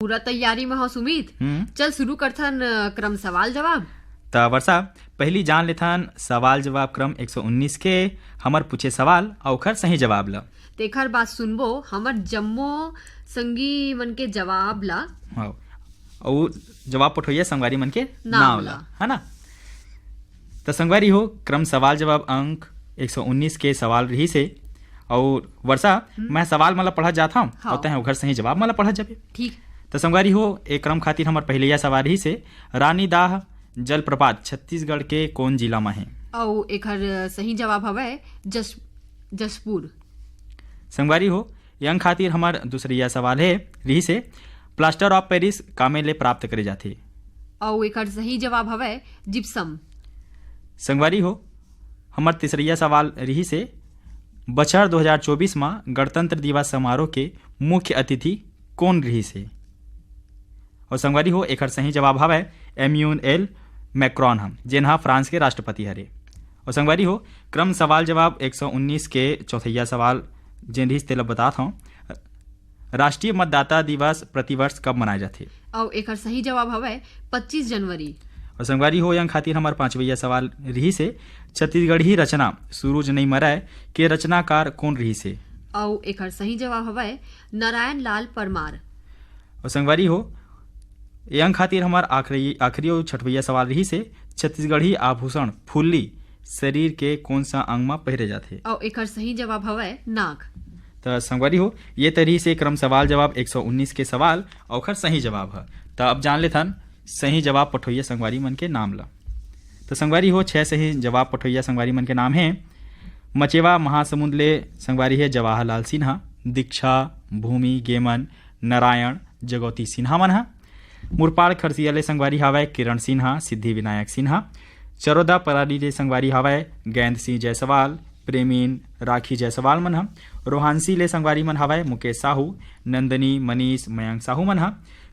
पूरा तैयारी में हो सुमित। चल शुरू करथन क्रम सवाल जवाब। त वर्षा पहली जान लेथन सवाल जवाब क्रम 119 के हमर पूछे सवाल और ओखर सही जवाब ला। तेखर बात सुनबो हमर जम्मो संगी मन के जवाब ला। हाँ और जवाब पठोइया संगवारी मन के नाम ला, है ना। तो संगवारी हो क्रम सवाल जवाब अंक 119 के सवाल रही से और वर्षा मैं सवाल मला पढ़ा जाता हूँ और तय ओखर सही जवाब मला पढ़ा जाबे। ठीक। तो संगवारी हो एक क्रम खातिर हमर पहले सवाल रही से रानी दाह जलप्रपात छत्तीसगढ़ के कौन जिला में है? और एखर सही जवाब हवे जसपुर। संगवारी हो यंग खातिर हमार दूसरी सवाल है रही से प्लास्टर ऑफ पेरिस कामे ले प्राप्त करे जाथे? और एखर सही जवाब हवे जिप्सम। संगवारी हो हमार तीसरिया सवाल रही से बछर 2024 में गणतंत्र दिवस समारोह के मुख्य अतिथि कौन रही से? और संगवारी हो एखर सही जवाब हवे एम्यूनएल मैक्रॉन हम जेनहा फ्रांस के राष्ट्रपति हरे। और संगवारी हो क्रम सवाल जवाब 119 के चौथैया सवाल जेन रही तेला बताता हूँ राष्ट्रीय मतदाता दिवस प्रतिवर्ष कब मनाए जाथे? और एखर सही जवाब हवे 25 जनवरी। और संगवारी हो यंग खातिर हमार पांचवैया सवाल रही से छत्तीसगढ़ी रचना सूरज नहीं मराए के रचनाकार कौन रही से? और एखर सही जवाब हवे नारायण लाल परमार। और संगवारी हो यंग खातिर हमार आखिरी और छठवैया सवाल रही से छत्तीसगढ़ी आभूषण फुल्ली शरीर के कौन सा अंग में पहरे जाते? और एखर सही जवाब हवे नाक। तो संगवारी हो ये तरी से क्रम सवाल जवाब 119 के सवाल और ओखर सही जवाब है। तो अब जान लेथन सही जवाब पठोइया संगवारी मन के नाम ला। तो संगवारी हो 6 सही जवाब पठोइया संगवारी मन के नाम है मचेवा महासमुंद ले संगवारी है जवाहरलाल सिन्हा, दीक्षा भूमि गेमन नारायण जगौती सिन्हा मन हा। मुरपाड़ खरसिया ले संगवारी हावय किरण सिन्हा सिद्धि विनायक सिन्हा। चरोदा पराली ले संगवारी हावय गेंद सिंह जायसवाल प्रेमीन राखी जायसवाल मन हा। रोहानसी ले संगवारी मन हावय मुकेश साहू नंदनी मनीष मयंक साहू मन हा।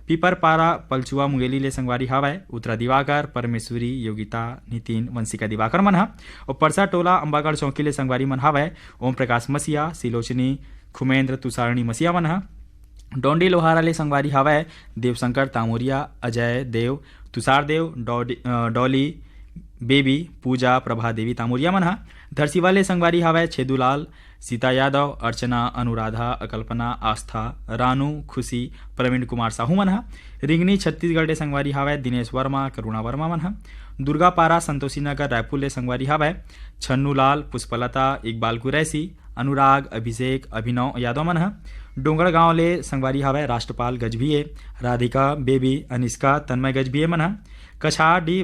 पीपर पारा पलचुआ मुंगेली ले संगवारी हावय उत्तरा दिवाकर परमेश्वरी योगिता नितिन वंशिका दिवाकर मन हा। और परसा टोला अंबागढ़ चौकी ले संगवारी मन हावय ओम प्रकाश मसिया सिलोचनी खुमेंद्र तुषारणी मसिया मन हा। डोंडी लोहारा ले संगवारी हावय देवशंकर तामोरिया अजय देव तुषार देव डॉली बेबी पूजा प्रभा देवी तामोरिया मन हा। धरसीवा ले संगवारी हावय छेदूलाल सीता यादव अर्चना अनुराधा अकल्पना आस्था रानू खुशी प्रवीण कुमार साहू मन हा। रिंगनी छत्तीसगढ़ ले संगवारी हावय दिनेश वर्मा करुणा वर्मा मन हा। दुर्गा पारा संतोषी नगर रायपुर ले संगवारी हावय छन्नूलाल पुष्पलता इकबाल कुरैसी अनुराग अभिषेक अभिनव यादव मन हा। डोंगरगांव ले संगवारी हावय राष्ट्रपाल गजभिये राधिका बेबी अनिष्का तन्मय गजभिये मन हा। कछार डी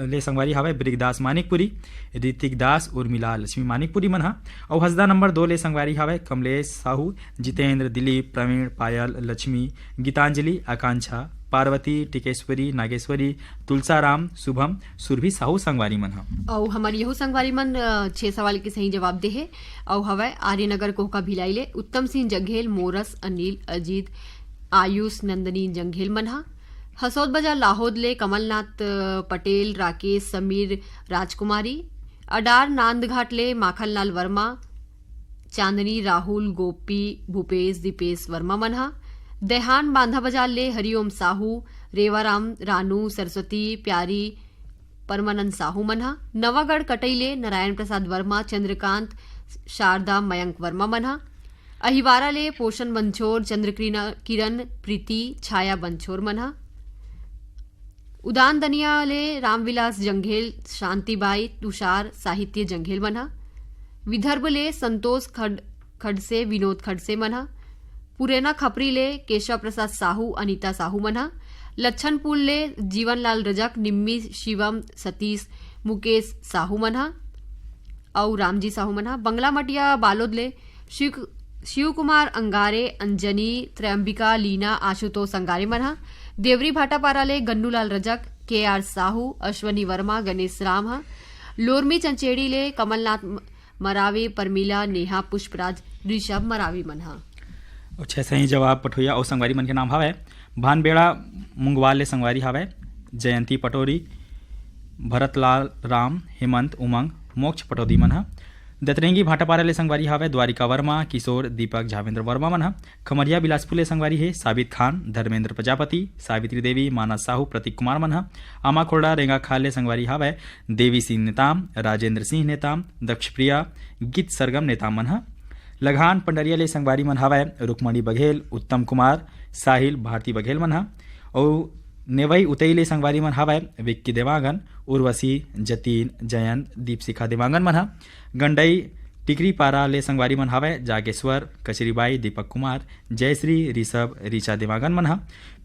ले संगवारी हावय ब्रिगदास मानिकपुरी ऋतिक दास उर्मिला लक्ष्मी मानिकपुरी मन हा। और हसदा नंबर 2 ले संगवारी हावय कमलेश साहू जितेंद्र दिलीप प्रवीण पायल लक्ष्मी गीतांजलि आकांक्षा पार्वती टिकेश्वरी नागेश्वरी तुलसाराम शुभम सुरभि साहू संगवारी मन हा। और हमारी यहू संगवारी मन 6 सवाल के सही जवाब दे है। और हवय आर्यनगर कोहका भिलाई ले उत्तम सिंह जंघेल मोरस अनिल अजीत आयुष नंदनी जंघेल मन हा। हसौद बाजार लाहौद ले कमलनाथ पटेल राकेश समीर राजकुमारी। अडार नांदघाट ले माखनलाल वर्मा चांदनी राहुल गोपी भूपेश दीपेश वर्मा मन हा। देहान बांधा बाजार ले हरिओम साहू रेवाराम रानू सरस्वती प्यारी परमानंद साहू मन हा। नवागढ़ कटई ले नारायण प्रसाद वर्मा चंद्रकांत शारदा मयंक वर्मा मन हा। अहिवारा ले पोषण बंछोर चंद्रकिरण किरण प्रीति छाया बंछोर मन हा। उदान दनिया ले रामविलास जंघेल शांतिबाई तुषार साहित्य जंघेल मन हा। विदर्भ ले संतोष खडसे विनोद खडसे मन हा। पुरेना खपरी ले केशव प्रसाद साहू अनीता साहू मन हा। लच्छनपुर ले जीवनलाल रजक निम्मी शिवम सतीश मुकेश साहू मन हा। और रामजी साहू मन हा। बंगला मटिया बालोद ले शिव कुमार अंगारे अंजनी त्रयंबिका लीना आशुतोष अंगारे मन हा। देवरी भाटापारा ले गन्नूलाल रजक के आर साहू अश्वनी वर्मा गणेश राम हा। लोरमी चंचेड़ी ले कमलनाथ मरावे परमिला नेहा पुष्पराज ऋषभ मरावी मन हा। 6 सही जवाब पठोइया और संगवारी मन के नाम हावय भानबेड़ा मुंगवाल ले संगवारी हावय जयंती पटोरी भरतलाल राम हेमंत उमंग मोक्ष पटौदी मन हा। दतरेंगी भाटापारा ले संगवारी हावय द्वारिका वर्मा, किशोर, दीपक, झावेंद्र वर्मा मन ह। खमरिया बिलासपुर ले संगवारी हे साबित खान, धर्मेंद्र प्रजापति, सावित्री देवी, मानस साहू, प्रतीक कुमार मन ह। आमा खोड़ा रेंगा खाल ले संगवारी हावय देवी सिंह नेताम, राजेंद्र सिंह नेताम, दक्षप्रिया, गीत सरगम नेताम मन ह। लगान पंडरिया ले संगवारी मन हावय रुकमणी बघेल, उत्तम कुमार, साहिल, भारती बघेल मन ह। और नेवई उतई ले संगवारी मन हावय विक्की देवांगन, उर्वशी, जतीन, जयंत, दीपशिखा देवांगन मन ह। गंडई टिकरी पारा ले संगवारी मन हावय जागेश्वर, कचरीबाई, दीपक कुमार, जयश्री, ऋषभ, ऋचा देवांगन मन ह।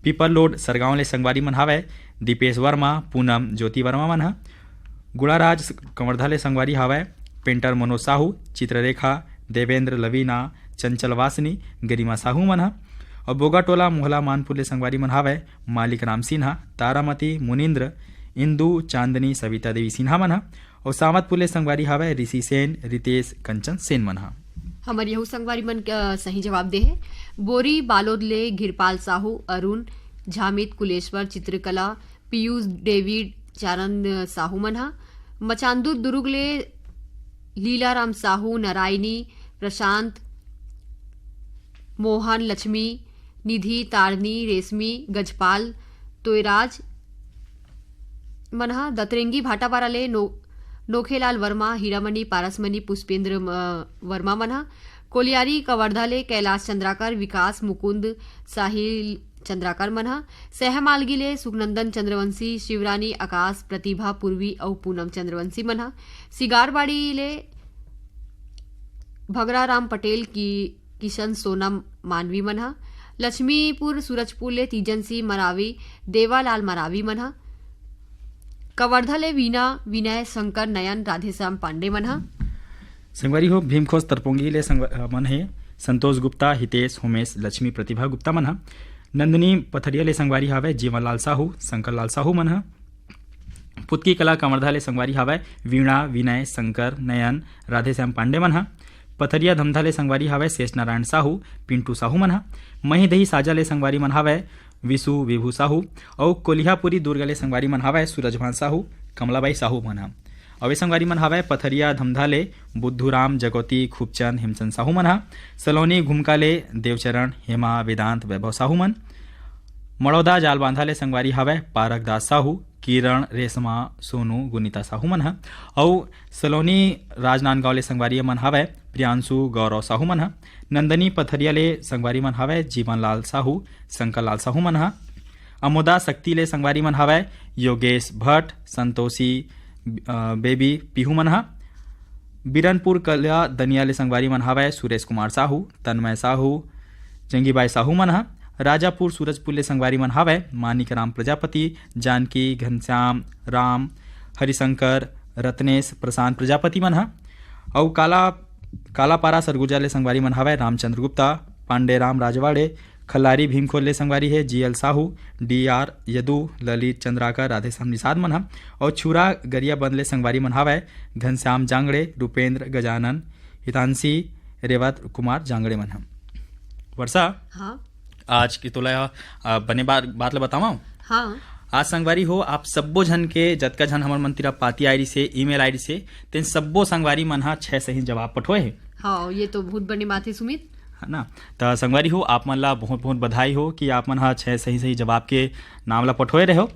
पीपल लोड सरगांव ले संगवारी मन हावय दीपेश वर्मा, पूनम, ज्योति वर्मा मन ह। गुड़ाराज कंवरधा ले संगवारी हावय पेंटर मनोज साहू, चित्ररेखा, देवेंद्र, लवीना, चंचल वासनी, गरिमा साहू मन ह। और बोगाटोला मोहला मानपुर ले संगवारी मन हावय मालिक राम सिन्हा, तारामती, मुनिंद्र, इंदु, चांदनी, सविता देवी सिन्हा मन ह। और सावतपुर ले संगवारी हावय ऋषि सेन, रितेश, कंचन सेन मन ह। हमर यहू संगवारी मन सही जवाब दे है। बोरी बालोद ले घिरपाल साहू, अरुण, झामित, कुलेश्वर, चित्रकला, पीयूष, डेविड, चारण साहू मन ह। मचांदू दुर्ग ले लीलाराम साहू, नारायणी, प्रशांत, मोहन, लक्ष्मी, निधि, तारनी, रेशमी, गजपाल, तोयराज मन ह। दतरेंगी भाटापारा ले नोखेलाल वर्मा, हीरामणि, पारसमणि, पुष्पेंद्र वर्मा मन ह। कोलियारी कवर्धा ले कैलाश चंद्राकर, विकास, मुकुंद, साहिल चंद्राकर मन ह। सहमालगी ले सुखनंदन चंद्रवंशी, शिवरानी, आकाश, प्रतिभा, पूर्वी और पूनम चंद्रवंशी मन ह। सिगारबाड़ी ले भगराराम पटेल की किशन सोना मानवी मन ह। लक्ष्मीपुर सूरजपुर ले तीजन सिंह मरावी, देवालाल मरावी मन ह। कवर्धा ले वीना, विनय, शंकर, नयन, राधेश्याम पांडे मन ह। संगवारी हो भीमखोज तरपोंगी ले मन हे संतोष गुप्ता, हितेश, उमेश, लक्ष्मी, प्रतिभा गुप्ता मन ह। नंदिनी पथरिया ले संगवारी हावय जीवनलाल साहू, शंकर लाल साहू मन ह। पुतकी कला कंवरधा ले संगवारी हावय वीणा, विनय, शंकर, नयन, राधेश्याम पांडे मन ह। पथरिया धमधा ले संगवारी हावय शेष नारायण साहू, पिंटू साहू मन ह। मही दही साजा ले संगवारी मन हावय विशु, विभू साहू। और कोलिहापुरी दुर्ग ले संगवारी मन हावय सूरजभान साहू, कमलाबाई साहू मन ह। और वे संगवारी मन हावय पथरिया धमधा ले बुद्धूराम, जगोती, खूबचंद, हेमचंद साहू मन ह। सलोनी घुमका ले देवचरण, हेमा, वेदांत, वैभव साहू मन। मड़ौदा जाल बांधा ले संगवारी हावय पारक दास साहू, किरण, रेशमा, सोनू, गुनीता साहू मन ह। और सलोनी राजनांदगांव ले संगवारी मन हावय प्रियांशु, गौरव साहू मन ह। नंदनी पथरिया ले संगवारी मन हावय जीवनलाल साहू, शंकर लाल साहू मन ह। अमोदा शक्ति ले संगवारी मन हावय योगेश भट्ट, संतोषी, बेबी, पीहू मन ह। बिरनपुर कल्या दनिया ले संगवारी मन हावय सुरेश कुमार साहू, तन्मय साहू, जंगीबाई साहू मन ह। राजापुर सूरजपुर ले संगवारी मन हावय मानिक राम प्रजापति, जानकी, घनश्याम, राम, हरिशंकर, रत्नेश, प्रशांत प्रजापति मन ह। और कालापारा सरगुजा ले संगवारी मन हावय रामचंद्र गुप्ता, पांडेराम राजवाड़े। खल्लारी भीमखोल ले संगवारी है जीएल साहू, डीआर यदु, ललित चंद्राकर, राधेश्याम निषाद मन ह। और छुरा गरिया बंद ले संगवारी मन हावय घनश्याम जांगड़े, रूपेंद्र, गजानन, हितांशी, रेवत कुमार जांगड़े मन ह। वर्षा, हाँ आज की तोला बने बात ल बतावा। हाँ आज संगवारी हो आप सब्बो झन के जतका झन हमर मन तिरा पाती आईडी से ईमेल आईडी से तेन सब्बो संगवारी मन ह 6 सही जवाब पठोए हे। हाँ ये तो बहुत बड़ी बात है सुमित, है ना। तो संगवारी हो आप मन ला बहुत बहुत बधाई हो कि आप मन ह 6 सही जवाब के नाम ला पठोए रहे हो।